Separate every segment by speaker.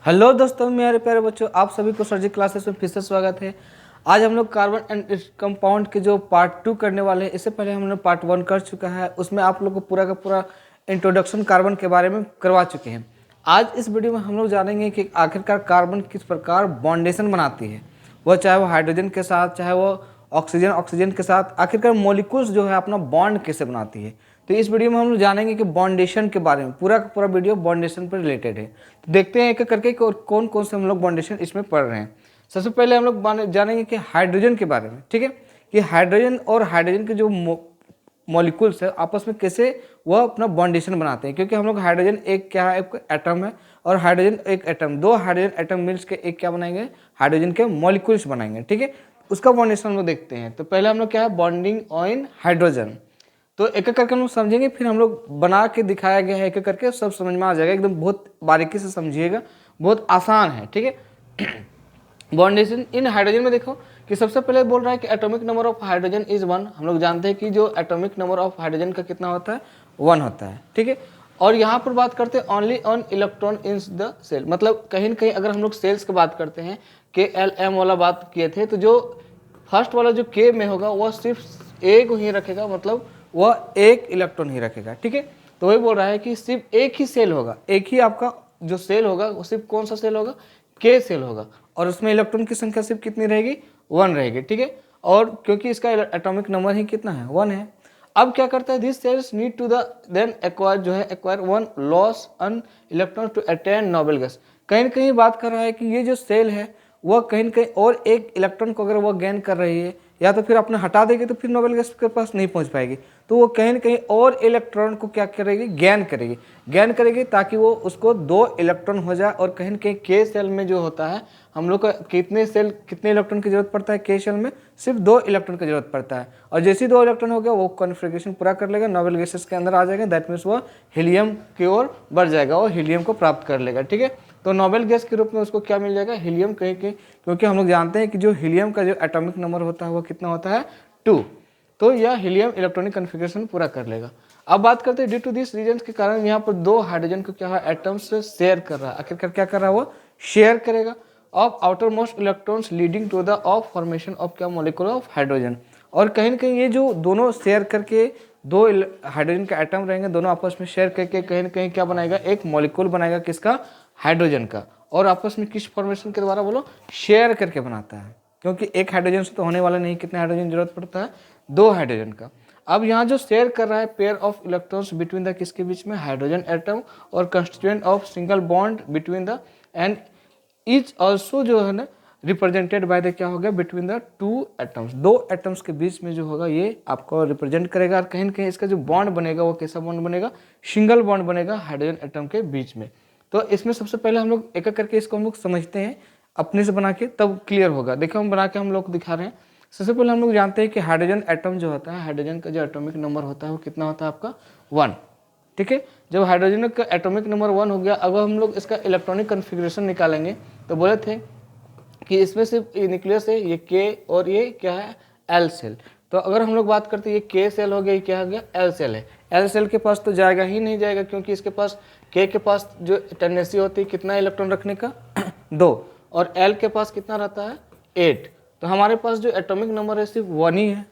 Speaker 1: Hello दोस्तों, मेरे प्यारे बच्चों, आप सभी को सर्जी क्लासेस में फिर से स्वागत है। आज हम लोग कार्बन एंड कंपाउंड के जो पार्ट 2 करने वाले हैं। इससे पहले हम लोग पार्ट 1 कर चुका है, उसमें आप लोग को पूरा का पूरा इंट्रोडक्शन कार्बन के बारे में करवा चुके हैं। आज इस वीडियो में हम लोग जानेंगे कि आखिरकार कार्बन किस प्रकार बॉन्डेशन बनाती है, वह चाहे वो हाइड्रोजन के साथ, चाहे वो ऑक्सीजन के साथ, आखिरकार मॉलिक्यूल्स जो है अपना बॉन्ड कैसे बनाती है। तो इस वीडियो में हम लोग जानेंगे कि बॉन्डेशन के बारे में, पूरा का पूरा वीडियो बॉन्डेशन पर रिलेटेड है। तो देखते हैं एक एक करके कि और कौन कौन से हम लोग बॉन्डेशन इसमें पढ़ रहे हैं। सबसे पहले हम लोग जानेंगे कि हाइड्रोजन के बारे में, ठीक है, कि हाइड्रोजन और हाइड्रोजन के जो मॉलिक्यूल्स है आपस में कैसे वह अपना बॉन्डेशन बनाते हैं। क्योंकि हम लोग हाइड्रोजन एक क्या है, एक एटम है, और हाइड्रोजन एक एटम, दो हाइड्रोजन एटम मिल्स के एक क्या बनाएंगे, हाइड्रोजन के मॉलिक्यूल्स बनाएंगे, ठीक है। उसका बॉन्डेशन हम लोग देखते हैं। तो पहले हम लोग क्या है, बॉन्डिंग ऑन हाइड्रोजन। तो एक एक करके हम लोग समझेंगे, फिर हम लोग बना के दिखाया गया है, एक एक करके सब समझ में आ जाएगा, एकदम बहुत बारीकी से समझिएगा, बहुत आसान है, ठीक है। बॉन्डेशन इन हाइड्रोजन में देखो कि सबसे पहले बोल रहा है कि atomic number of hydrogen is 1। हम लोग जानते हैं कि जो एटॉमिक नंबर ऑफ हाइड्रोजन का कितना होता है, 1 होता है, ठीक है। और यहाँ पर बात करते हैं only on electron in the shell, मतलब कहीं ना कहीं अगर हम लोग सेल्स की बात करते हैं, KLM वाला बात किए थे, तो जो फर्स्ट वाला जो K में होगा वह सिर्फ एक ही रखेगा, मतलब वह एक इलेक्ट्रॉन ही रखेगा, ठीक है। तो वही बोल रहा है कि सिर्फ एक ही सेल होगा, एक ही आपका जो सेल होगा वो सिर्फ कौन सा सेल होगा, K सेल होगा, और उसमें इलेक्ट्रॉन की संख्या सिर्फ कितनी रहेगी, 1 रहेगी, ठीक है। और क्योंकि इसका एटॉमिक नंबर ही कितना है, 1 है। अब क्या करता है, this shells need to the then acquire जो है, acquire 1 lose an electron to attain noble gas. कहीं ना कहीं बात कर रहा है कि ये जो सेल है वह कहीं ना कहीं और एक इलेक्ट्रॉन को अगर वह गेन कर रही है, या तो फिर अपने हटा देगी तो फिर नोबेल गैस के पास नहीं पहुंच पाएगी, तो वो कहीं ना कहीं और इलेक्ट्रॉन को क्या करेगी, गेन करेगी ताकि वो उसको 2 इलेक्ट्रॉन हो जाए। और कहीं ना कहीं के सेल में जो होता है हम लोग का कितने इलेक्ट्रॉन की जरूरत पड़ता है, के सेल में सिर्फ 2 इलेक्ट्रॉन की जरूरत पड़ता है। और जैसे ही 2 इलेक्ट्रॉन हो गया वो कॉन्फ़िगरेशन पूरा कर लेगा, नोबेल गैसेस के अंदर आ जाएगा, दैट मीन्स वो हीलियम की ओर बढ़ जाएगा और हीलियम को प्राप्त कर लेगा, ठीक है। तो नोबेल गैस के रूप में उसको क्या मिल जाएगा, हीलियम, कहीं कहीं, क्योंकि हम लोग जानते हैं कि जो हीलियम का जो एटॉमिक नंबर होता है वो कितना होता है, 2। तो यह हीलियम इलेक्ट्रॉनिक कॉन्फ़िगरेशन पूरा कर लेगा। अब बात करते हैं ड्यू टू दिस रीजन के कारण यहाँ पर 2 हाइड्रोजन को क्या है, एटम्स से शेयर कर रहा है। आखिरकार क्या कर रहा है, वो शेयर करेगा of outer most electrons leading to the of formation of क्या, मॉलिक्यूल ऑफ हाइड्रोजन। और कहीं ना कहीं ये जो दोनों शेयर करके 2 हाइड्रोजन का एटम रहेंगे, दोनों आपस में शेयर करके कहीं ना कहीं क्या बनाएगा, एक मॉलिक्यूल बनाएगा, किसका, हाइड्रोजन का। और आपस में किस फॉर्मेशन के द्वारा, बोलो, शेयर करके बनाता है, क्योंकि एक हाइड्रोजन से तो होने वाला नहीं, कितने हाइड्रोजन की जरूरत पड़ता है, 2 हाइड्रोजन का। अब यहाँ जो शेयर कर रहा है pair of electrons between the किसके बीच में, हाइड्रोजन एटम, और constituent of single bond between the end is also जो है ना रिप्रेजेंटेड बाय द क्या हो गया, बिटवीन द 2 एटम्स, 2 एटम्स के बीच में जो होगा ये आपको रिप्रेजेंट करेगा। और कहीं ना कहीं इसका जो बॉन्ड बनेगा वो कैसा बॉन्ड बनेगा, सिंगल बॉन्ड बनेगा हाइड्रोजन एटम के बीच में। तो इसमें सबसे पहले हम लोग एक एक करके इसको हम लोग समझते हैं अपने से बना के, तब क्लियर होगा। देखो हम बना के हम लोग दिखा रहे हैं। सबसे पहले हम लोग जानते हैं कि हाइड्रोजन एटम जो होता है, हाइड्रोजन का जो एटॉमिक नंबर होता है वो कितना होता है आपका, 1, ठीक है। जब हाइड्रोजन का एटॉमिक नंबर 1 हो गया, अगर हम लोग इसका इलेक्ट्रॉनिक कॉन्फ़िगरेशन निकालेंगे तो बोले थे कि इसमें सिर्फ न्यूक्लियस है, ये के, और ये क्या है, एल सेल। तो अगर हम लोग बात करते हैं ये के सेल हो गया, ये क्या हो गया, एल सेल है। एल सेल के पास तो जाएगा ही नहीं जाएगा, क्योंकि इसके पास के पास जो टेंडेंसी होती है कितना इलेक्ट्रॉन रखने का, 2, और एल के पास कितना रहता है, 8। तो हमारे पास जो एटॉमिक नंबर है सिर्फ 1 ही है,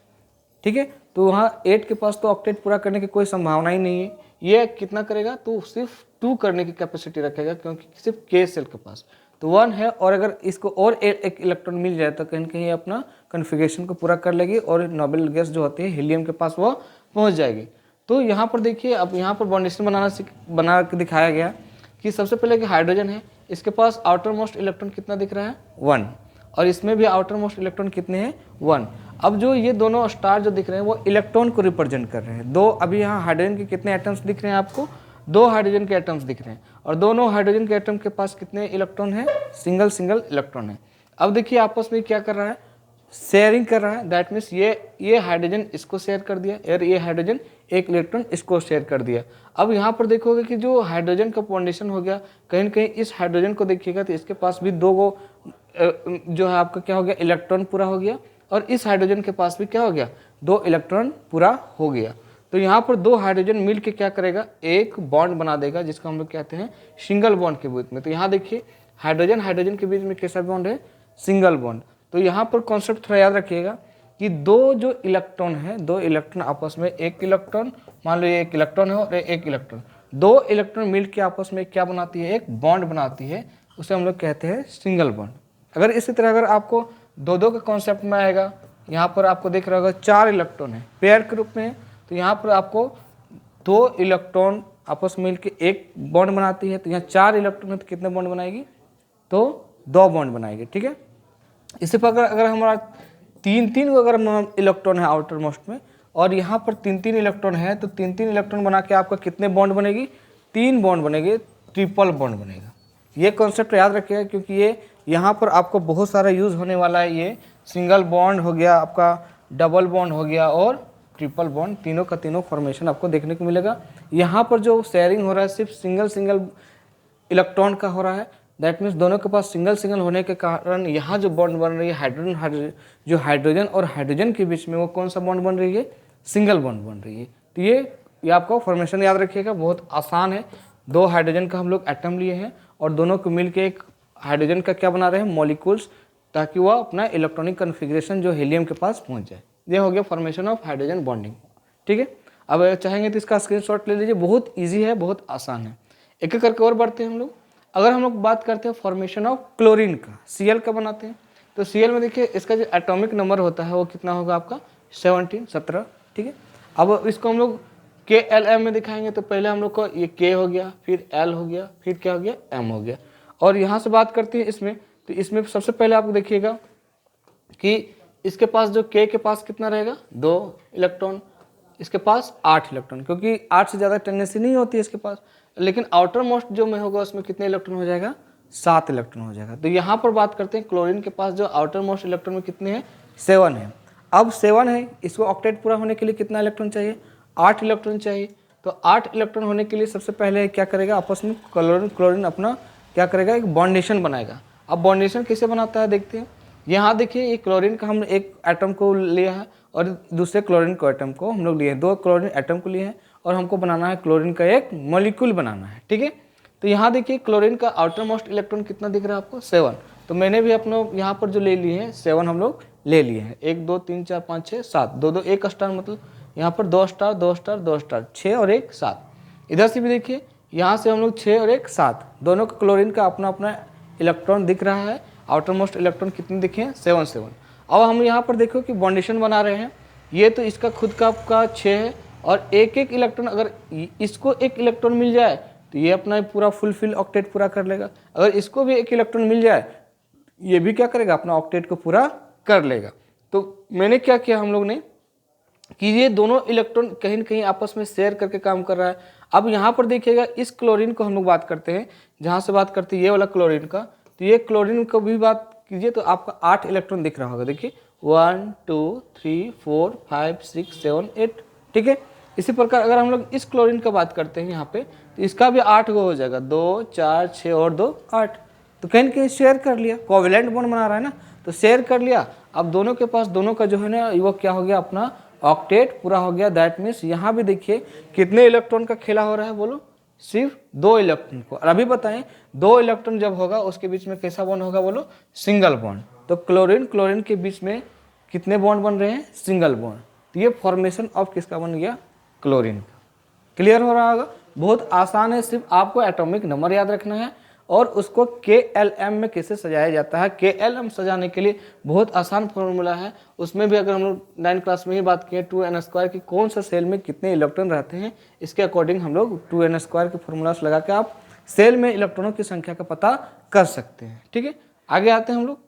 Speaker 1: ठीक है। तो वहाँ 8 के पास तो ऑक्टेट पूरा करने की कोई संभावना ही नहीं है। ये कितना करेगा, तो सिर्फ 2 करने की कैपेसिटी रखेगा, क्योंकि सिर्फ के सेल के पास तो 1 है। और अगर इसको और एक इलेक्ट्रॉन मिल जाए तो कहीं कहीं अपना कॉन्फ़िगरेशन को पूरा कर लेगी, और नोबेल गैस जो होती है हीलियम के पास वो पहुंच जाएगी। तो यहाँ पर देखिए, अब यहाँ पर बॉन्डेशन बना के दिखाया गया कि सबसे पहले कि हाइड्रोजन है, इसके पास आउटर मोस्ट इलेक्ट्रॉन कितना दिख रहा है, 1, और इसमें भी आउटर मोस्ट इलेक्ट्रॉन कितने हैं, 1। अब जो ये दोनों स्टार जो दिख रहे हैं वो इलेक्ट्रॉन को रिप्रेजेंट कर रहे हैं। 2 अभी यहाँ हाइड्रोजन के कितने एटम्स दिख रहे हैं आपको, 2 हाइड्रोजन के एटम्स दिख रहे हैं, और दोनों हाइड्रोजन के एटम के पास कितने इलेक्ट्रॉन है, सिंगल इलेक्ट्रॉन है। अब देखिए आपस में क्या कर रहा है, शेयरिंग कर रहा है, दैट मीन्स ये हाइड्रोजन इसको शेयर कर दिया, और ये हाइड्रोजन एक इलेक्ट्रॉन इसको शेयर कर दिया। अब यहाँ पर देखोगे कि जो हाइड्रोजन का बॉन्डेशन हो गया, कहीं ना कहीं इस हाइड्रोजन को देखिएगा तो इसके पास भी 2 गो जो है आपका क्या हो गया, इलेक्ट्रॉन पूरा हो गया, और इस हाइड्रोजन के पास भी क्या हो गया, 2 इलेक्ट्रॉन पूरा हो गया। तो यहाँ पर 2 हाइड्रोजन मिलके क्या करेगा, एक बॉन्ड बना देगा, जिसको हम लोग कहते हैं सिंगल बॉन्ड के रूप में। तो यहाँ देखिए हाइड्रोजन हाइड्रोजन के बीच में कैसा बॉन्ड है, सिंगल बॉन्ड। तो यहाँ पर कॉन्सेप्ट थोड़ा याद रखिएगा कि दो जो इलेक्ट्रॉन है, दो इलेक्ट्रॉन आपस में, एक इलेक्ट्रॉन मान लो ये एक इलेक्ट्रॉन है और एक इलेक्ट्रॉन, दो इलेक्ट्रॉन मिल के आपस में क्या बनाती है, एक बॉन्ड बनाती है, उसे हम लोग कहते हैं सिंगल बॉन्ड। अगर इसी तरह अगर आपको दो दो के कॉन्सेप्ट में आएगा, यहाँ पर आपको दिख रहा होगा 4 इलेक्ट्रॉन है पेयर के रूप में, तो यहाँ पर आपको 2 इलेक्ट्रॉन आपस में मिलकर एक बॉन्ड बनाती है, तो यहाँ 4 इलेक्ट्रॉन है तो कितने बॉन्ड बनाएगी, तो 2 बॉन्ड बनाएगी, ठीक है। इसी प्रकार अगर हमारा 3 अगर इलेक्ट्रॉन है आउटर मोस्ट में और यहाँ पर 3 इलेक्ट्रॉन है, तो 3 इलेक्ट्रॉन बना के आपका कितने बॉन्ड बनेगी, 3 बॉन्ड बनेगी, ट्रिपल बॉन्ड बनेगा। ये कॉन्सेप्ट याद रखिएगा क्योंकि ये यहाँ पर आपको बहुत सारा यूज़ होने वाला है। ये सिंगल बॉन्ड हो गया आपका, डबल बॉन्ड हो गया और ट्रिपल बॉन्ड, तीनों का तीनों फॉर्मेशन आपको देखने को मिलेगा। यहाँ पर जो शेयरिंग हो रहा है सिर्फ सिंगल इलेक्ट्रॉन का हो रहा है, दैट मीन्स दोनों के पास सिंगल होने के कारण यहाँ जो बॉन्ड बन रही है हाइड्रोजन और हाइड्रोजन के बीच में, वो कौन सा बॉन्ड बन रही है, सिंगल बॉन्ड बन रही है। तो ये आपको फॉर्मेशन याद रखिएगा, बहुत आसान है। 2 हाइड्रोजन का हम लोग एटम लिए हैं और दोनों को मिलकर एक हाइड्रोजन का क्या बना रहे हैं, मॉलिक्यूल्स, ताकि वह अपना इलेक्ट्रॉनिक कन्फिग्रेशन जो हीलियम के पास पहुंच जाए। ये हो गया फॉर्मेशन ऑफ हाइड्रोजन बॉन्डिंग, ठीक है। अब चाहेंगे तो इसका स्क्रीनशॉट ले लीजिए, बहुत ईजी है, बहुत आसान है। एक एक करके और बढ़ते हैं हम लोग। अगर हम लोग बात करते हैं फॉर्मेशन ऑफ क्लोरीन का, Cl का बनाते हैं, तो Cl में देखिए इसका जो एटॉमिक नंबर होता है वो कितना होगा आपका, 17, ठीक है। अब इसको हम लोग KLM में दिखाएंगे, तो पहले हम लोग को ये K हो गया, फिर L हो गया, फिर क्या हो गया, M हो गया। और यहाँ से बात करते हैं इसमें, तो इसमें सबसे पहले आप देखिएगा कि इसके पास जो K के पास कितना रहेगा, 2 इलेक्ट्रॉन, इसके पास 8 इलेक्ट्रॉन, क्योंकि 8 से ज़्यादा टेंडेंसी नहीं होती है इसके पास। लेकिन आउटर मोस्ट जो में होगा उसमें कितने इलेक्ट्रॉन हो जाएगा, 7 इलेक्ट्रॉन हो जाएगा। तो यहाँ पर बात करते हैं क्लोरीन के पास जो आउटर मोस्ट इलेक्ट्रॉन में कितने हैं, 7 है। अब 7 है, इसको ऑक्टेट पूरा होने के लिए कितना इलेक्ट्रॉन चाहिए, 8 इलेक्ट्रॉन चाहिए। तो 8 इलेक्ट्रॉन होने के लिए सबसे पहले क्या करेगा, आपस में क्लोरीन अपना क्या करेगा, एक बॉन्डेशन बनाएगा। अब बॉन्डेशन कैसे बनाता है देखते हैं। यहाँ देखिए ये क्लोरीन का हम एक एटम को लिया है और दूसरे क्लोरीन को एटम को हम लोग लिए हैं, 2 क्लोरीन एटम को लिए हैं और हमको बनाना है क्लोरीन का एक मॉलिक्यूल बनाना है, ठीक है। तो यहाँ देखिए क्लोरीन का आउटर मोस्ट इलेक्ट्रॉन कितना दिख रहा है आपको, 7। तो मैंने भी अपना यहाँ पर जो ले लिए हैं 7 हम लोग ले लिए हैं, 1 2 3 4 5 6 7, 2 2 1 स्टार, मतलब यहाँ पर 2 स्टार 2 स्टार 2 स्टार, 6 और 1 7। इधर से भी देखिए यहाँ से हम लोग 6 और 1 7, दोनों का क्लोरीन का अपना अपना इलेक्ट्रॉन दिख रहा है। आउटर मोस्ट इलेक्ट्रॉन कितने दिखे हैं, 7। अब हम यहाँ पर देखो कि बॉन्डेशन बना रहे हैं, ये तो इसका खुद का आपका 6 है और एक इलेक्ट्रॉन, अगर इसको 1 इलेक्ट्रॉन मिल जाए तो ये अपना पूरा फुलफिल ऑक्टेट पूरा कर लेगा। अगर इसको भी 1 इलेक्ट्रॉन मिल जाए, ये भी क्या करेगा, अपना ऑक्टेट को पूरा कर लेगा। तो मैंने क्या किया, हम लोग ने कि ये दोनों इलेक्ट्रॉन कहीं न कहीं आपस में शेयर करके काम कर रहा है। अब यहाँ पर देखिएगा इस क्लोरीन को हम लोग बात करते हैं, जहाँ से बात करते हैं ये वाला क्लोरीन का, तो ये क्लोरीन को भी बात कीजिए तो आपका 8 इलेक्ट्रॉन दिख रहा होगा। देखिए 1 2 3 4 5 6 7 8, ठीक है। इसी प्रकार अगर हम लोग इस क्लोरीन का बात करते हैं यहाँ पे, तो इसका भी 8 गो हो जाएगा, 2 4 6 और 2 8। तो कहीं न कहीं शेयर कर लिया, कोवेलेंट बॉन्ड बना रहा है ना, तो शेयर कर लिया। अब दोनों के पास, दोनों का जो है ना वो क्या हो गया, अपना ऑक्टेट पूरा हो गया। दैट मीन्स यहाँ भी देखिए कितने इलेक्ट्रॉन का खेला हो रहा है, बोलो, सिर्फ 2 इलेक्ट्रॉन को। और अभी बताएं 2 इलेक्ट्रॉन जब होगा उसके बीच में कैसा बॉन्ड होगा, बोलो, सिंगल बॉन्ड। तो क्लोरीन के बीच में कितने बॉन्ड बन रहे हैं, सिंगल बॉन्ड। तो ये फॉर्मेशन ऑफ किसका बन गया, क्लोरीन का। क्लियर हो रहा होगा, बहुत आसान है, सिर्फ आपको एटॉमिक नंबर याद रखना है और उसको KLM में कैसे सजाया जाता है। KLM सजाने के लिए बहुत आसान फॉर्मूला है, उसमें भी अगर हम लोग 9th क्लास में ही बात किए 2n² की कौन सा सेल में कितने इलेक्ट्रॉन रहते हैं, इसके अकॉर्डिंग हम लोग 2n² के फॉर्मूलास लगा के आप सेल में इलेक्ट्रॉनों की संख्या का पता कर सकते हैं, ठीक है। आगे आते हैं हम लोग।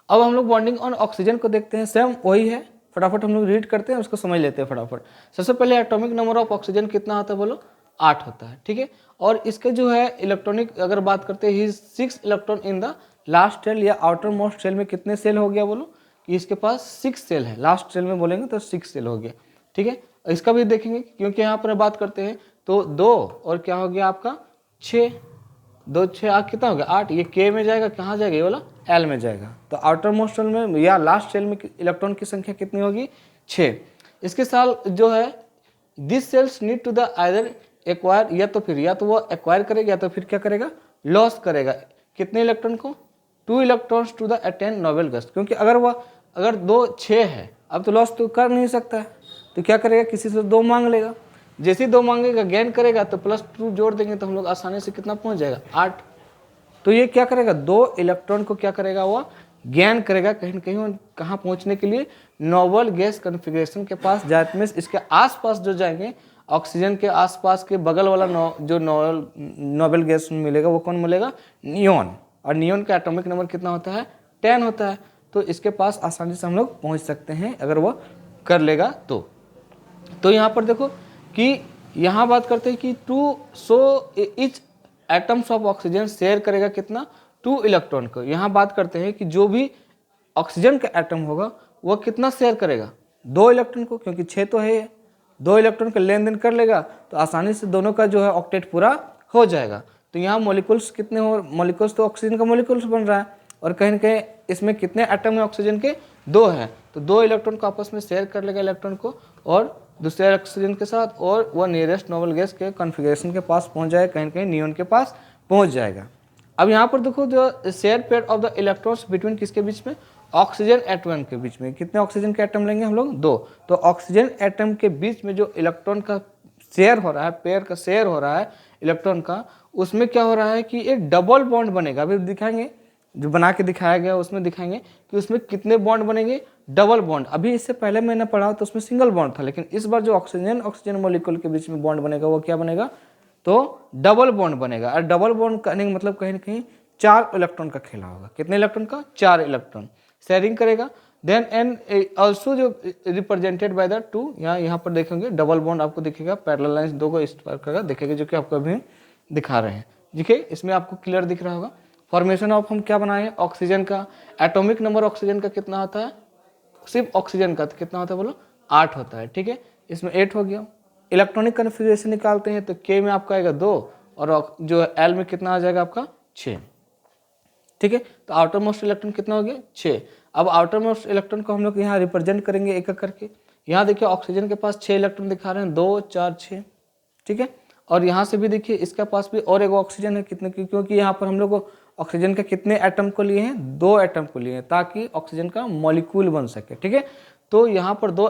Speaker 1: अब हम लोग बॉन्डिंग ऑन ऑक्सीजन को देखते हैं, सेम वही है, फटाफट हम लोग रीड करते हैं, उसको समझ लेते हैं फटाफट। सबसे पहले एटॉमिक नंबर ऑफ ऑक्सीजन कितना होता है, बोलो, 8 होता है, ठीक है। और इसके जो है इलेक्ट्रॉनिक अगर बात करते हैं, 6 electron in the last shell या आउटर मोस्ट सेल में कितने सेल हो गया, बोलो, कि इसके पास 6 सेल है। लास्ट सेल में बोलेंगे तो 6 सेल हो गया, ठीक है। इसका भी देखेंगे क्योंकि यहाँ पर बात करते हैं तो 2 और क्या हो गया आपका 6, 2 6 कितना हो गया 8। ये K में जाएगा, कहाँ जाएगा, ये वाला L में जाएगा। तो आउटर मोस्ट सेल में या लास्ट सेल में इलेक्ट्रॉन की संख्या कितनी होगी, 6। इसके साथ जो है this shells need to the either acquire, या तो वो एक्वायर करेगा या तो फिर क्या करेगा, लॉस करेगा कितने इलेक्ट्रॉन को, 2 electrons to the attain noble gas, क्योंकि अगर 2 6 है, अब तो लॉस तो कर नहीं सकता है, तो क्या करेगा, किसी से 2 मांग लेगा, जैसे ही 2 मांगेगा गेन करेगा तो +2 जोड़ देंगे तो हम लोग आसानी से कितना पहुंच जाएगा, 8। तो ये क्या करेगा, 2 इलेक्ट्रॉन को क्या करेगा, वो गेन करेगा कहीं न कहीं, कहाँ पहुंचने के लिए, नोबल गैस कॉन्फ़िगरेशन के पास, दैट मीन्स इसके आसपास जो जाएंगे, ऑक्सीजन के आसपास के बगल वाला जो नोबल गैस मिलेगा वो कौन मिलेगा, नियॉन, और नियॉन का एटॉमिक नंबर कितना होता है, 10 होता है, तो इसके पास आसानी से हम लोग पहुंच सकते हैं अगर वो कर लेगा तो यहाँ पर देखो कि यहाँ बात करते हैं कि each atoms of oxygen share करेगा कितना, 2 इलेक्ट्रॉन को। यहाँ बात करते हैं कि जो भी ऑक्सीजन का एटम होगा वो कितना शेयर करेगा, 2 इलेक्ट्रॉन को, क्योंकि 6 तो है, 2 इलेक्ट्रॉन का लेन देन कर लेगा तो आसानी से दोनों का जो है ऑक्टेट पूरा हो जाएगा। तो यहाँ मॉलिक्यूल्स कितने हो, मॉलिक्यूल्स तो ऑक्सीजन का मॉलिक्यूल्स बन रहा है, और कहीं न कहीं इसमें कितने एटम है ऑक्सीजन के, 2 है, तो 2 इलेक्ट्रॉन को आपस में शेयर कर लेगा इलेक्ट्रॉन को और दूसरे ऑक्सीजन के साथ, और वह नियरेस्ट नोबल गैस के कॉन्फ़िगरेशन के पास पहुंच जाएगा, कहीं न कहीं नियॉन के पास पहुंच जाएगा। अब यहाँ पर देखो जो share pair of the electrons between किसके बीच में, ऑक्सीजन एटम के बीच में, कितने ऑक्सीजन के एटम लेंगे हम लोग, 2, तो ऑक्सीजन एटम के बीच में जो इलेक्ट्रॉन का शेयर हो रहा है, पेयर का शेयर हो रहा है इलेक्ट्रॉन का, उसमें क्या हो रहा है कि एक डबल बॉन्ड बनेगा। अभी दिखाएंगे, जो बना के दिखाया गया उसमें दिखाएंगे कि उसमें कितने बॉन्ड बनेंगे, डबल बॉन्ड। अभी इससे पहले मैंने पढ़ा तो उसमें सिंगल बॉन्ड था, लेकिन इस बार जो ऑक्सीजन मॉलिक्यूल के बीच में बॉन्ड बनेगा वो क्या बनेगा, तो डबल बॉन्ड बनेगा। और डबल बॉन्ड करने का मतलब कहीं ना कहीं 4 इलेक्ट्रॉन का खेला होगा, कितने इलेक्ट्रॉन का, 4 इलेक्ट्रॉन शेयरिंग करेगा। देन एंड ऑल्सो जो रिप्रेजेंटेड बाय द 2, यहाँ पर देखेंगे डबल बॉन्ड आपको दिखेगा, पैरेलल लाइंस 2 को इस पर करेगा, देखेगा, जो कि आपको अभी दिखा रहे हैं। देखिए इसमें आपको क्लियर दिख रहा होगा। फॉर्मेशन ऑफ हम क्या बनाए हैं, ऑक्सीजन का एटॉमिक नंबर ऑक्सीजन का कितना होता है, सिर्फ ऑक्सीजन का तो कितना होता है बोलो, 8 होता है, ठीक है, इसमें 8 हो गया। इलेक्ट्रॉनिक कन्फिग्रेशन निकालते हैं तो के में आपका आएगा 2 और जो एल में कितना आ जाएगा आपका 6, ठीक है। तो आउटर मोस्ट इलेक्ट्रॉन कितना हो गया, 6। अब आउटर मोस्ट इलेक्ट्रॉन को हम लोग यहाँ रिप्रेजेंट करेंगे एक एक करके। यहाँ देखिए ऑक्सीजन के पास 6 इलेक्ट्रॉन दिखा रहे हैं, 2 4 6, ठीक है। और यहाँ से भी देखिए इसके पास भी और एक ऑक्सीजन है, कितने, क्योंकि यहाँ पर हम लोग ऑक्सीजन के कितने एटम को लिए हैं, 2 एटम को लिए हैं, ताकि ऑक्सीजन का मॉलिक्यूल बन सके, ठीक है। तो यहाँ पर 2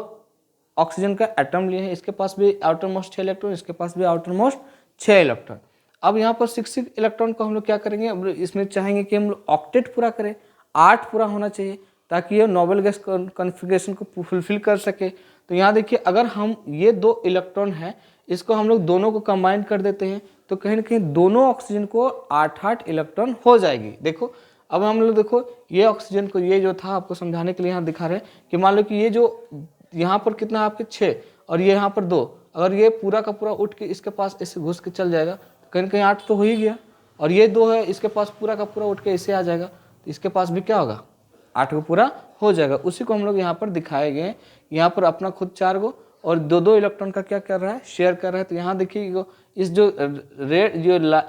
Speaker 1: ऑक्सीजन का एटम लिए हैं, इसके पास भी आउटर मोस्ट 6 इलेक्ट्रॉन, इसके पास भी आउटर मोस्ट 6 इलेक्ट्रॉन। अब यहाँ पर 6 इलेक्ट्रॉन को हम लोग क्या करेंगे, अब इसमें चाहेंगे कि हम लोग ऑक्टेट पूरा करें, 8 पूरा होना चाहिए, ताकि ये नोबल गैस कॉन्फ़िगरेशन को फुलफिल कर सके। तो यहाँ देखिए अगर हम ये 2 इलेक्ट्रॉन है, इसको हम लोग दोनों को कंबाइन कर देते हैं तो कहीं ना कहीं दोनों ऑक्सीजन को 8 इलेक्ट्रॉन हो जाएगी। देखो अब हम लोग देखो ये ऑक्सीजन को, ये जो था आपको समझाने के लिए यहाँ दिखा रहे हैं कि मान लो कि ये जो यहाँ पर कितना है आपके 6 और ये यहाँ पर 2, अगर ये पूरा का पूरा उठ के इसके पास इससे घुस के चल जाएगा तो कहीं ना कहीं 8 तो हो ही गया, और ये 2 है इसके पास पूरा का पूरा उठ के इससे आ जाएगा तो इसके पास भी क्या होगा, 8 को पूरा हो जाएगा। उसी को हम लोग यहाँ पर दिखाए गए, यहाँ पर अपना खुद 4 गो और 2 इलेक्ट्रॉन का क्या कर रहा है, शेयर कर रहा है। तो यहाँ देखिए इस जो रेड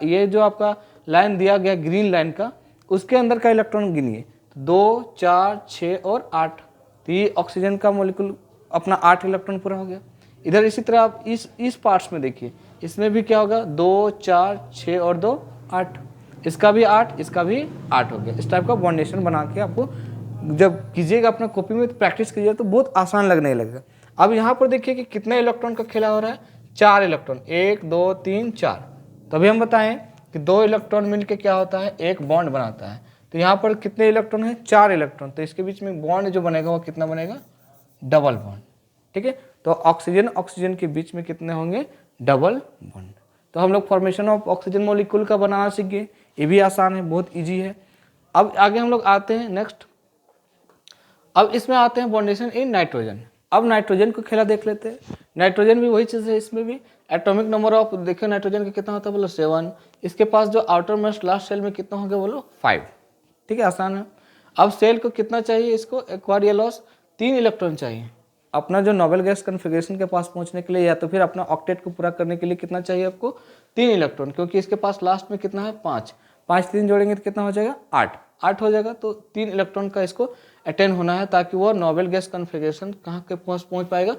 Speaker 1: ये जो आपका लाइन दिया गया ग्रीन लाइन का, उसके अंदर का इलेक्ट्रॉन गिनिए, 2 4 6 और 8, तो ये ऑक्सीजन का मॉलिक्यूल अपना 8 इलेक्ट्रॉन पूरा हो गया। इधर इसी तरह आप इस पार्ट्स में देखिए, इसमें भी क्या होगा, 2 4 6 और 2 8, इसका भी 8, इसका भी 8 हो गया। इस टाइप का बॉन्डेशन बना के आपको जब कीजिएगा अपना कॉपी में तो प्रैक्टिस कीजिएगा तो बहुत आसान लगने लगेगा। अब यहाँ पर देखिए कि कितने इलेक्ट्रॉन का खेला हो रहा है, 4 इलेक्ट्रॉन, 1 2 3 4। तभी हम बताएं कि 2 इलेक्ट्रॉन मिलके क्या होता है, एक बॉन्ड बनाता है। तो यहाँ पर कितने इलेक्ट्रॉन है, 4 इलेक्ट्रॉन, तो इसके बीच में बॉन्ड जो बनेगा वो कितना बनेगा, डबल बॉन्ड, ठीक है। तो ऑक्सीजन के बीच में कितने होंगे, डबल बॉन्ड। तो हम लोग फॉर्मेशन ऑफ ऑक्सीजन मॉलिक्यूल का बनाना सीख गए, ये भी आसान है, बहुत ईजी है। अब आगे हम लोग आते हैं नेक्स्ट, अब इसमें आते हैं बॉन्डेशन इन नाइट्रोजन। अब नाइट्रोजन को खेला देख लेते हैं। नाइट्रोजन भी वही चीज़ है, इसमें भी एटॉमिक नंबर ऑफ देखिए नाइट्रोजन का कितना होता है बोलो 7, इसके पास जो आउटर मोस्ट लास्ट सेल में कितना हो गया बोलो 5, ठीक है, आसान है। अब सेल को कितना चाहिए, इसको एक्वायर या लॉस 3 इलेक्ट्रॉन चाहिए अपना जो नोबेल गैस कॉन्फ़िगरेशन के पास पहुंचने के लिए, या तो फिर अपना ऑक्टेट को पूरा करने के लिए कितना चाहिए आपको, 3 इलेक्ट्रॉन, क्योंकि इसके पास लास्ट में कितना है 5, 5 3 जोड़ेंगे तो कितना हो जाएगा 8 हो जाएगा। तो 3 इलेक्ट्रॉन का इसको अटेंड होना है ताकि वो नोबेल गैस कॉन्फ़िगरेशन कहाँ के पास पहुँच पाएगा,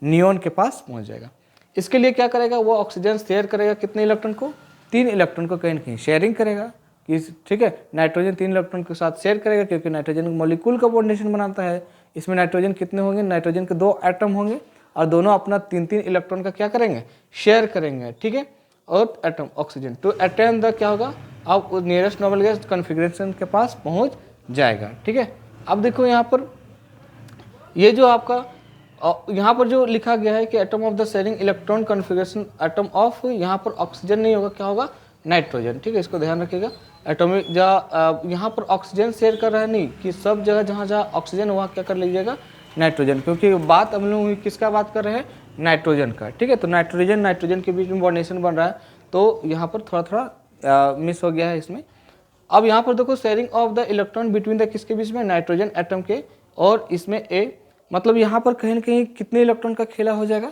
Speaker 1: नियॉन के पास पहुँच जाएगा। इसके लिए क्या करेगा, वो ऑक्सीजन शेयर करेगा कितने इलेक्ट्रॉन को, 3 इलेक्ट्रॉन को कहीं ना कहीं शेयरिंग करेगा कि ठीक है, नाइट्रोजन 3 इलेक्ट्रॉन के साथ शेयर करेगा क्योंकि नाइट्रोजन मॉलिक्यूल का कोऑर्डिनेशन बनाता है। इसमें नाइट्रोजन कितने होंगे, नाइट्रोजन के 2 एटम होंगे और दोनों अपना 3-3 इलेक्ट्रॉन का क्या करेंगे, शेयर करेंगे, ठीक है। और atom oxygen to attain the क्या होगा, अब नियरेस्ट नोबल गैस कॉन्फिगरेशन के पास पहुंच जाएगा, ठीक है। अब देखो यहाँ पर ये जो आपका यहाँ पर जो लिखा गया है कि atom of the sharing electron configuration atom of, यहाँ पर ऑक्सीजन नहीं होगा, क्या होगा, नाइट्रोजन, ठीक है, इसको ध्यान रखिएगा। एटॉमिक यहाँ पर ऑक्सीजन शेयर कर रहा है नहीं, कि सब जगह जहाँ जहाँ ऑक्सीजन वहाँ क्या कर लीजिएगा, नाइट्रोजन, क्योंकि बात हम लोग किसका बात कर रहे हैं, नाइट्रोजन का, ठीक है। तो नाइट्रोजन के बीच में बॉन्डेशन बन रहा है, तो यहाँ पर थोड़ा थोड़ा मिस हो गया है इसमें। अब यहाँ पर देखो sharing of the electron between the किसके बीच में, नाइट्रोजन एटम के, और इसमें ए मतलब यहाँ पर कहीं ना कहीं कितने इलेक्ट्रॉन का खेला हो जाएगा,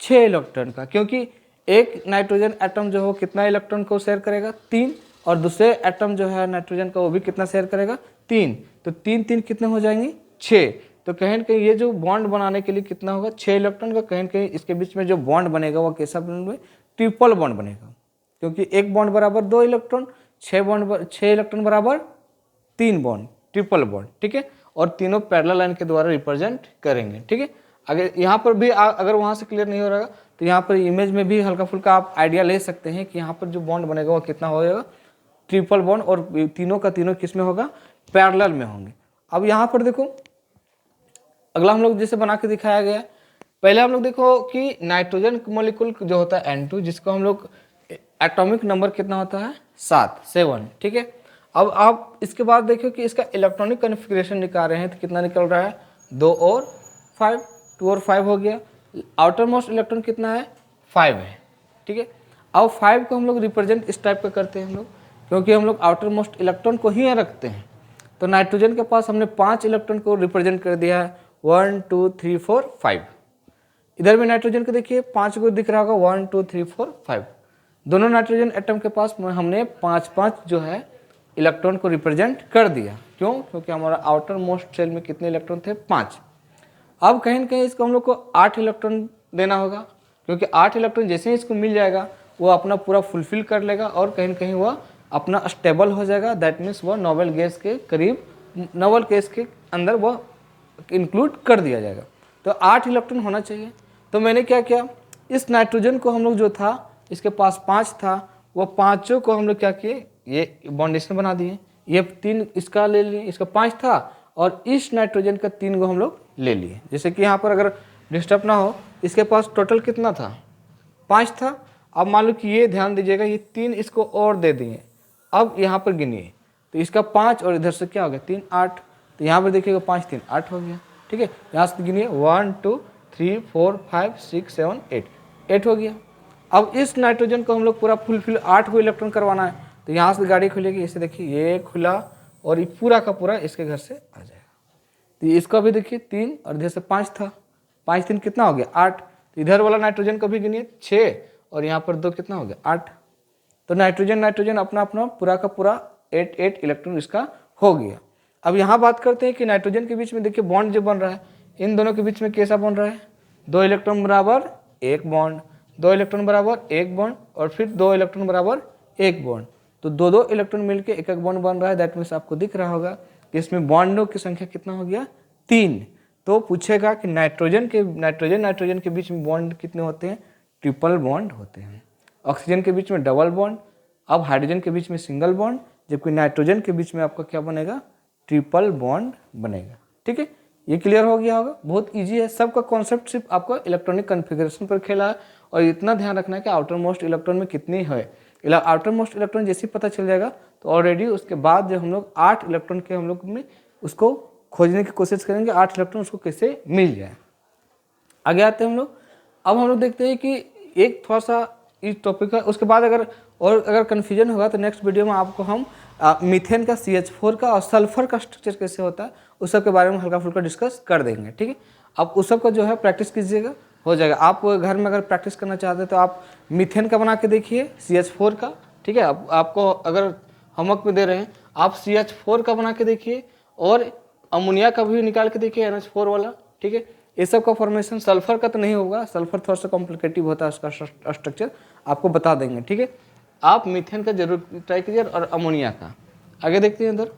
Speaker 1: 6 इलेक्ट्रॉन का, क्योंकि एक नाइट्रोजन एटम जो हो कितना इलेक्ट्रॉन को शेयर करेगा, 3, और दूसरे एटम जो है नाइट्रोजन का वो भी कितना शेयर करेगा, 3, तो 3-3 कितने हो जाएंगे, 6। तो कहीं ना कहीं ये जो बॉन्ड बनाने के लिए कितना होगा, 6 इलेक्ट्रॉन का, कहीं ना कहीं इसके बीच में जो बॉन्ड बनेगा वो कैसा बनेगा, ट्रिपल बॉन्ड बनेगा, क्योंकि एक बॉन्ड बराबर 2 इलेक्ट्रॉन, 6 इलेक्ट्रॉन बराबर 3 बॉन्ड, ट्रिपल बॉन्ड, ठीक है। और तीनों पैरेलल लाइन के द्वारा रिप्रेजेंट करेंगे, ठीक है। अगर यहाँ पर भी अगर वहाँ से क्लियर नहीं हो रहा तो यहाँ पर इमेज में भी हल्का फुल्का आप आइडिया ले सकते हैं कि यहाँ पर जो बॉन्ड बनेगा वो कितना हो जाएगा, ट्रिपल बॉन्ड, और तीनों का तीनों किस में होगा, पैरेलल में होंगे। अब यहाँ पर देखो अगला हम लोग जैसे बना के दिखाया गया, पहले हम लोग देखो कि नाइट्रोजन मॉलिक्यूल जो होता है N2, जिसको हम लोग एटॉमिक नंबर कितना होता है, 7, ठीक है। अब आप इसके बाद देखो कि इसका इलेक्ट्रॉनिक कॉन्फ़िगरेशन निकाल रहे हैं तो कितना निकल रहा है, 2 और 5, 2 और 5 हो गया। आउटर मोस्ट इलेक्ट्रॉन कितना है, 5 है, ठीक है। अब 5 को हम लोग रिप्रेजेंट इस टाइप का करते हैं हम लोग, क्योंकि हम लोग आउटर मोस्ट इलेक्ट्रॉन को ही रखते हैं। तो नाइट्रोजन के पास हमने 5 इलेक्ट्रॉन को रिप्रेजेंट कर दिया है, 1 2 3 4 5। इधर भी नाइट्रोजन को देखिए 5 को दिख रहा होगा, 1 2 3 4 5। दोनों नाइट्रोजन एटम के पास हमने 5-5 जो है इलेक्ट्रॉन को रिप्रेजेंट कर दिया। क्यों, क्योंकि हमारा आउटर मोस्ट शेल में कितने इलेक्ट्रॉन थे, 5। अब कहीं ना कहीं इसको हम लोग को 8 इलेक्ट्रॉन देना होगा, क्योंकि 8 इलेक्ट्रॉन जैसे ही इसको मिल जाएगा वो अपना पूरा फुलफिल कर लेगा और कहीं ना कहीं वह अपना स्टेबल हो जाएगा। दैट मीन्स वह नोबल गैस के करीब, नोबल गैस के अंदर वह इंक्लूड कर दिया जाएगा। तो 8 इलेक्ट्रॉन होना चाहिए। तो मैंने क्या किया, इस नाइट्रोजन को हम लोग जो था, इसके पास 5 था, वो पाँचों को हम लोग क्या किए, ये बॉन्डेशन बना दिए। ये 3 इसका ले लिए, इसका 5 था, और इस नाइट्रोजन का 3 को हम लोग ले लिए। जैसे कि यहाँ पर अगर डिस्टर्ब ना हो, इसके पास टोटल कितना था, 5 था। अब मान लो कि ये ध्यान दीजिएगा, ये 3 इसको और दे दिए। अब यहाँ पर गिनिए तो इसका 5 और इधर से क्या हो गया, 3 8। तो यहाँ पर देखिएगा 5 3 8 हो गया, ठीक है। यहाँ से गिनिए 1 2 3 4 5 6 7 8 हो गया। अब इस नाइट्रोजन को हम लोग पूरा फुलफिल 8 को इलेक्ट्रॉन करवाना है, तो यहाँ से गाड़ी खुलेगी, इसे देखिए ये खुला और ये पूरा का पूरा इसके घर से आ जाएगा। तो इसका भी देखिए 3 और इधर से 5 था, 5 3 कितना हो गया, 8। तो इधर वाला नाइट्रोजन को भी गिनिए 6 और यहाँ पर 2 कितना हो गया, 8। तो नाइट्रोजन अपना अपना पूरा का पूरा 8 इलेक्ट्रॉन इसका हो गया। अब यहाँ बात करते हैं कि नाइट्रोजन के बीच में देखिए बॉन्ड जो बन रहा है, इन दोनों के बीच में कैसा बन रहा है, 2 इलेक्ट्रॉन बराबर 1 बॉन्ड, 2 इलेक्ट्रॉन बराबर 1 बॉन्ड, और फिर 2 इलेक्ट्रॉन बराबर 1 बॉन्ड। तो 2 इलेक्ट्रॉन मिलके एक बॉन्ड बन रहा है। दैट मीन्स आपको दिख रहा होगा कि इसमें बॉन्डों की संख्या कितना हो गया, 3। तो पूछेगा कि नाइट्रोजन के बीच में बॉन्ड कितने होते हैं, ट्रिपल बॉन्ड होते हैं। ऑक्सीजन के बीच में डबल बॉन्ड, अब हाइड्रोजन के बीच में सिंगल बॉन्ड, जबकि नाइट्रोजन के बीच में आपका क्या बनेगा, ट्रिपल बॉन्ड बनेगा, ठीक है। ये क्लियर हो गया होगा, बहुत इजी है। सबका कॉन्सेप्ट सिर्फ आपको इलेक्ट्रॉनिक कॉन्फ़िगरेशन पर खेला है, और इतना ध्यान रखना है कि आउटर मोस्ट इलेक्ट्रॉन में कितनी है। आउटर मोस्ट इलेक्ट्रॉन जैसे ही पता चल जाएगा तो ऑलरेडी उसके बाद जो हम लोग 8 इलेक्ट्रॉन के हम लोग में उसको खोजने की कोशिश करेंगे, 8 इलेक्ट्रॉन उसको कैसे मिल जाए। आगे आते हैं हम लोग। अब हम लोग देखते हैं कि एक थोड़ा सा इस टॉपिक का, उसके बाद अगर कन्फ्यूजन होगा तो नेक्स्ट वीडियो में आपको हम मीथेन का CH4 का और सल्फर का स्ट्रक्चर कैसे होता है उस सब के बारे में हल्का फुल्का डिस्कस कर देंगे, ठीक है। अब उस सब का जो है प्रैक्टिस कीजिएगा, हो जाएगा। आप घर में अगर प्रैक्टिस करना चाहते हैं तो आप मीथेन का बना के देखिए, CH4 का, ठीक है। आपको अगर होमवर्क में दे रहे हैं, आप CH4 का बना के देखिए, और अमोनिया का भी निकाल के देखिए, NH4 वाला, ठीक है। ये सब का फॉर्मेशन, सल्फर का तो नहीं होगा, सल्फर थोड़ा सा कॉम्प्लिकेटिव होता है उसका स्ट्रक्चर, आपको बता देंगे, ठीक है। आप मीथेन का जरूर ट्राई कीजिए और अमोनिया का। आगे देखते हैं इधर।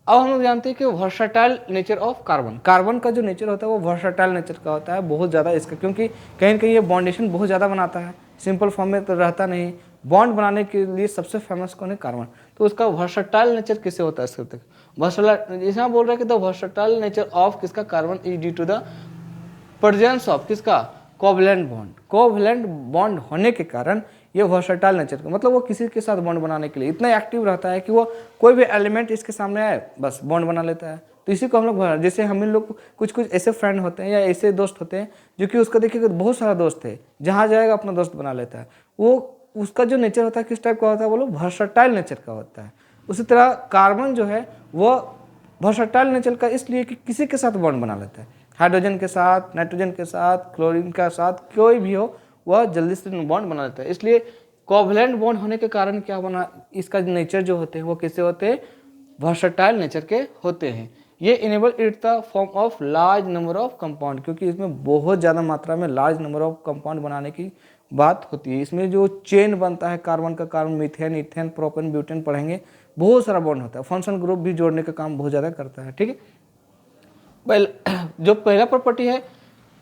Speaker 1: अब हम लोग जानते हैं कि versatile nature of carbon, carbon का जो नेचर होता है वो वर्सटाइल नेचर का होता है बहुत ज़्यादा इसका, क्योंकि कहीं ना कहीं ये बॉन्डेशन बहुत ज़्यादा बनाता है, सिंपल फॉर्म में तो रहता नहीं। बॉन्ड बनाने के लिए सबसे फेमस कौन है? कार्बन। तो उसका वर्सटाइल नेचर किसे होता है इसके तक वर्सटाइल, इसमें बोल रहा है कि द वर्सटाइल नेचर ऑफ किसका? Carbon is due to the presence of किसका? Covalent bond. कोवलेंट बॉन्ड होने के कारण ये वर्सटाइल नेचर का, मतलब वो किसी के साथ बॉन्ड बनाने के लिए इतना एक्टिव रहता है कि वो कोई भी एलिमेंट इसके सामने आए बस बॉन्ड बना लेता है। तो इसी को हम लोग, जैसे हम लोग कुछ कुछ ऐसे फ्रेंड होते हैं या ऐसे दोस्त होते हैं जो कि उसका देखिए बहुत सारा दोस्त है, जहाँ जाएगा अपना दोस्त बना लेता है। वो उसका जो नेचर होता है किस टाइप का होता है? बोलो वर्सटाइल नेचर का होता है। उसी तरह कार्बन जो है वो वर्सटाइल नेचर का इसलिए कि किसी के साथ बॉन्ड बना लेता है, हाइड्रोजन के साथ, नाइट्रोजन के साथ, क्लोरीन के साथ, कोई भी हो वह जल्दी से बॉन्ड बना लेता है। इसलिए कोवलेंट बॉन्ड होने के कारण क्या बना, इसका नेचर जो होते हैं वो कैसे होते हैं? वर्सटाइल नेचर के होते हैं। ये enable it the form of large number of compound, क्योंकि इसमें बहुत ज़्यादा मात्रा में लार्ज नंबर ऑफ कंपाउंड बनाने की बात होती है। इसमें जो चेन बनता है कार्बन का, carbon, methane, ethane, propane, butane पढ़ेंगे, बहुत सारा बॉन्ड होता है। फंक्शन ग्रुप भी जोड़ने का काम बहुत ज़्यादा करता है। ठीक है, जो पहला प्रॉपर्टी है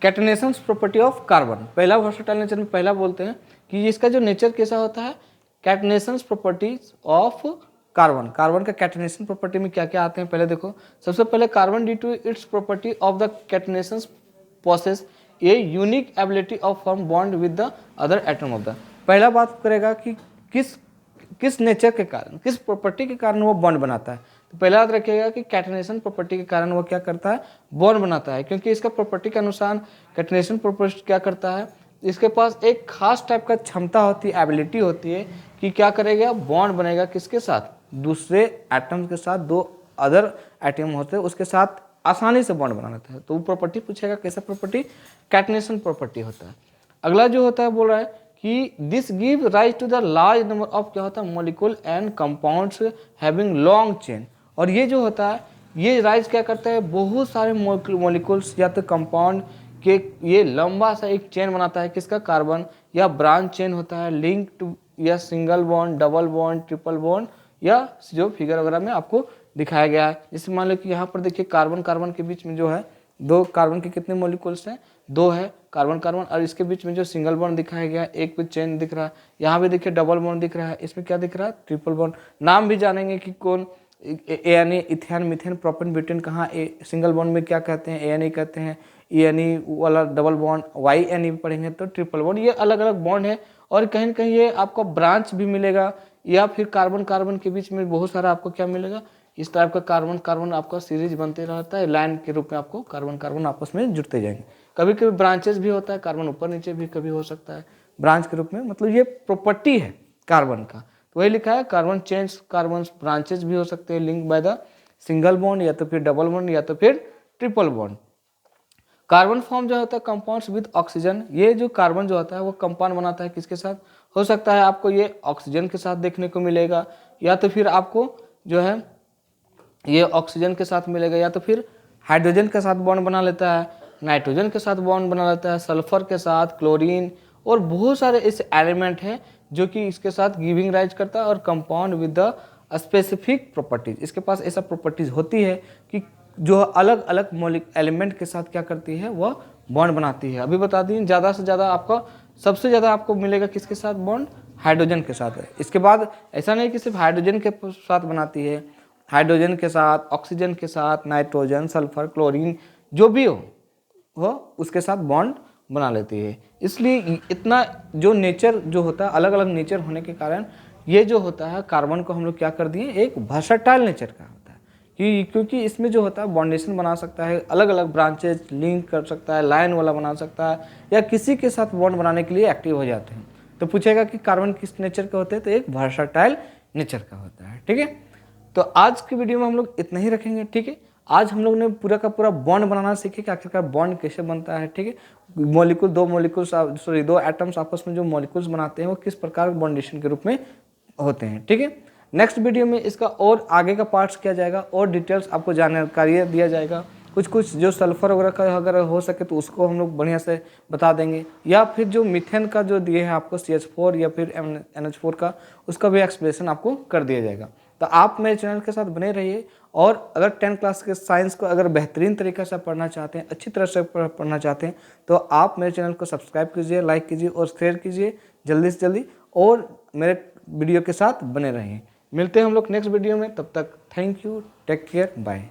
Speaker 1: कैटनेशन प्रॉपर्टी ऑफ कार्बन, पहला वर्सटाइल नेचर में पहला बोलते हैं कि इसका जो नेचर कैसा होता है? Catenation properties of carbon. Carbon का कैटनेशन प्रॉपर्टी में क्या क्या आते हैं पहले देखो। सबसे पहले carbon due to its property of the catenation process a unique ability of form bond with the other atom of the. पहला बात करेगा कि किस नेचर के कारण, किस प्रॉपर्टी के कारण वो बॉन्ड बनाता है। तो पहला याद रखिएगा कि कैटनेशन प्रॉपर्टी के कारण वो क्या करता है? बॉन्ड बनाता है, क्योंकि इसका प्रॉपर्टी के अनुसार कैटनेशन प्रॉपर्टी क्या करता है? इसके पास एक खास टाइप का क्षमता होती है, एबिलिटी होती है कि क्या करेगा? बॉन्ड बनेगा किसके साथ? दूसरे एटम के साथ, दो अदर एटम होते हैं उसके साथ आसानी से बॉन्ड बना लेता है। तो वो प्रॉपर्टी पूछेगा कैसा प्रॉपर्टी? कैटनेशन प्रॉपर्टी होता है। अगला जो होता है बोल रहा है कि this give rise to the large number of क्या होता है? Molecule and compounds having long chain. और ये जो होता है ये राइज क्या करता है? बहुत सारे मॉलिक्यूल्स या तो कंपाउंड के ये लंबा सा एक चेन बनाता है किसका? कार्बन। या ब्रांच चेन होता है, लिंक टू या single bond, double bond, triple bond, या जो फिगर वगैरह में आपको दिखाया गया है। जैसे मान लो कि यहाँ पर देखिए कार्बन कार्बन के बीच में जो है दो कार्बन के कितने मॉलिक्यूल्स हैं? दो है कार्बन कार्बन, और इसके बीच में जो सिंगल बॉन्ड दिखाया गया है, एक भी चेन दिख रहा है। यहाँ भी देखिए डबल बॉन्ड दिख रहा है, इसमें क्या दिख रहा है? Triple bond. नाम भी जानेंगे कि कौन एन, इथेन, मीथेन, प्रोपेन, ब्यूटेन कहाँ सिंगल बॉन्ड में क्या कहते हैं? एन कहते हैं। एन वाला डबल बॉन्ड, वाई एन पढ़ेंगे तो ट्रिपल बॉन्ड। ये अलग अलग बॉन्ड है और कहीं न कहीं ये आपको ब्रांच भी मिलेगा, या फिर कार्बन कार्बन के बीच में बहुत सारा आपको क्या मिलेगा? इस टाइप का कार्बन कार्बन आपका सीरीज बनते रहता है, लाइन के रूप में आपको कार्बन कार्बन आपस में जुड़ते जाएंगे। कभी कभी ब्रांचेस भी होता है, कार्बन ऊपर नीचे भी कभी हो सकता है ब्रांच के रूप में, मतलब ये प्रॉपर्टी है कार्बन का। तो वही लिखा है कार्बन चेन्स, कार्बन ब्रांचेस भी हो सकते हैं link by the single bond, या तो फिर डबल बॉन्ड, या तो फिर ट्रिपल बॉन्ड। कार्बन फॉर्म जो होता है कंपाउंड्स विद ऑक्सीजन। ये जो कार्बन जो होता है वो कंपाउंड बनाता है किसके साथ? हो सकता है आपको ये ऑक्सीजन के साथ देखने को मिलेगा, या तो फिर आपको जो है ये ऑक्सीजन के साथ मिलेगा, या तो फिर हाइड्रोजन के साथ बॉन्ड बना लेता है, नाइट्रोजन के साथ बॉन्ड बना लेता है, सल्फर के साथ, क्लोरीन, और बहुत सारे ऐसे एलिमेंट हैं जो कि इसके साथ गिविंग राइज करता है। और compound with the specific properties, इसके पास ऐसा प्रॉपर्टीज होती है कि जो अलग अलग मौलिक एलिमेंट के साथ क्या करती है? वह बॉन्ड बनाती है। अभी बता दी ज़्यादा से ज़्यादा आपका सबसे ज़्यादा आपको मिलेगा किसके साथ बॉन्ड? हाइड्रोजन के साथ है। इसके बाद ऐसा नहीं कि सिर्फ हाइड्रोजन के साथ बनाती है, हाइड्रोजन के साथ, ऑक्सीजन के साथ, नाइट्रोजन, सल्फर, क्लोरीन जो भी हो वो उसके साथ बॉन्ड बना लेती है। इसलिए इतना जो नेचर जो होता है, अलग अलग नेचर होने के कारण ये जो होता है कार्बन को हम लोग क्या कर दिए? एक वर्सटाइल नेचर का होता है क्योंकि इसमें जो होता है बॉन्डेशन बना सकता है, अलग अलग ब्रांचेज लिंक कर सकता है, लाइन वाला बना सकता है, या किसी के साथ बॉन्ड बनाने के लिए एक्टिव हो जाते हैं। तो पूछेगा कि कार्बन किस नेचर का होते हैं? तो एक वर्सटाइल नेचर का होता है। ठीक है, तो आज की वीडियो में हम लोग इतना ही रखेंगे। ठीक है, आज हम लोग ने पूरा का पूरा बॉन्ड बनाना सीखे कि आखिरकार बॉन्ड कैसे बनता है। ठीक है, मॉलिक्यूल दो एटम्स आपस में जो मॉलिक्यूल्स बनाते हैं वो किस प्रकार बॉन्डेशन के रूप में होते हैं। ठीक है, नेक्स्ट वीडियो में इसका और आगे का पार्ट्स किया जाएगा और डिटेल्स आपको जानकारी दिया जाएगा, कुछ कुछ जो सल्फर वगैरह का अगर हो सके तो उसको हम लोग बढ़िया से बता देंगे, या फिर जो मीथेन का जो दिए हैं आपको CH4 या फिर NH4 का, उसका भी एक्सप्लेनेशन आपको कर दिया जाएगा। तो आप मेरे चैनल के साथ बने रहिए, और अगर 10th क्लास के साइंस को अगर बेहतरीन तरीके से पढ़ना चाहते हैं, अच्छी तरह से पढ़ना चाहते हैं, तो आप मेरे चैनल को सब्सक्राइब कीजिए, लाइक कीजिए और शेयर कीजिए जल्दी से जल्दी, और मेरे वीडियो के साथ बने रहिए। मिलते हैं हम लोग नेक्स्ट वीडियो में, तब तक thank you, take care, bye.